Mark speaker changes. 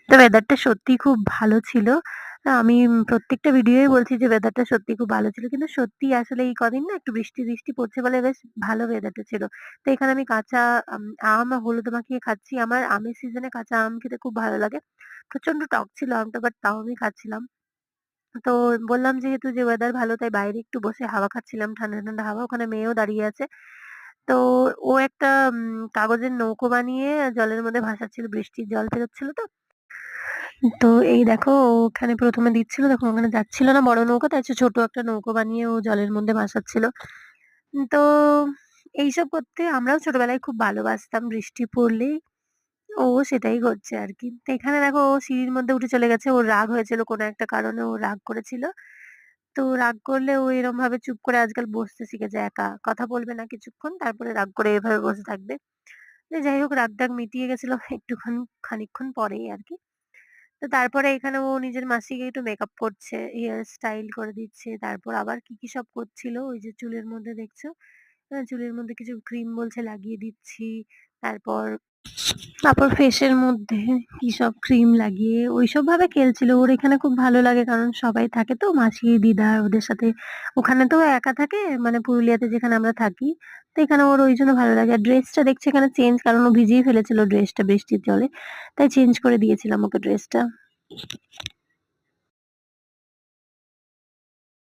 Speaker 1: তো ওয়েদারটা সত্যিই খুব ভালো ছিল। আমি প্রত্যেকটা ভিডিওই বলছি যে ওয়েদারটা সত্যিই খুব ভালো ছিল। কিন্তু সত্যিই আসলে এই কদিন না একটু বৃষ্টি, বৃষ্টি পড়ছে বলে বেশ ভালো ওয়েদারটা ছিল। তো এখানে আমি কাঁচা আম হলুদ মাখিয়ে খাচ্ছি। আমার আমের সিজনে কাঁচা আম খেতে খুব ভালো লাগে। প্রচন্ড টক ছিল আমটা, বাট তাও আমি খাচ্ছিলাম। তো বললাম যেহেতু যে ওয়েদার ভালো তাই বাইরে একটু বসে হাওয়া খাচ্ছিলাম। ঠান্ডা, ঠান্ডা হাওয়া। ওখানে মেয়েও দাঁড়িয়ে আছে। তো ও একটা কাগজের নৌকো বানিয়ে জলের মধ্যে ভাসাচ্ছিল। বৃষ্টির জল পেরোচ্ছিল তো। তো এই দেখো ও ওখানে ১ম এ দিচ্ছিল, তখন ওখানে যাচ্ছিল না বড় নৌকো, তাই ছোট একটা নৌকো বানিয়ে ও জলের মধ্যে ভাসাচ্ছিল। তো এইসব করতে আমরাও ছোটবেলায় খুব ভালোবাসতাম। বৃষ্টি পড়লেই ও সেটাই করছে আরকি। তো এখানে দেখো ও সিঁড়ির মধ্যে উঠে চলে গেছে। ওর রাগ হয়েছিল কোনো একটা কারণে ও রাগ করেছিল। তো রাগ করলে ও এরমভাবে চুপ করে আজকাল বসতে শিখেছে একা। কথা বলবে না কিছুক্ষণ, তারপরে রাগ করে এভাবে বসে থাকবে। যাই হোক রাগ-টাগ মিটিয়ে গেছিল খানিকক্ষণ পরেই আরকি। তো তারপরে এখানে ও নিজের মাসিকে একটু মেকআপ করছে, হেয়ার স্টাইল করে দিচ্ছে। তারপর আবার কি, কি সব করছিল ওই যে চুলের মধ্যে দেখছো। চুলের মধ্যে কিছু ক্রিম বলছে লাগিয়ে দিচ্ছি। তারপর তারপর ফেসের মধ্যে কি সব ক্রিম লাগিয়ে ওইসব ভাবে খেলছিল। ওর এখানে খুব ভালো লাগে কারণ সবাই থাকে তো মাসি, দিদা ওদের সাথে। ওখানে তো ও একা থাকে মানে পুরুলিয়াতে যেখানে আমরা থাকি। তো এখানে ওর ওইজন্য ভালো লাগে। আর ড্রেসটা দেখছি এখানে চেঞ্জ কারণ ও ভিজিয়ে ফেলেছিল ড্রেসটা বৃষ্টির জলে। তাই চেঞ্জ করে দিয়েছিলাম ওকে ড্রেসটা।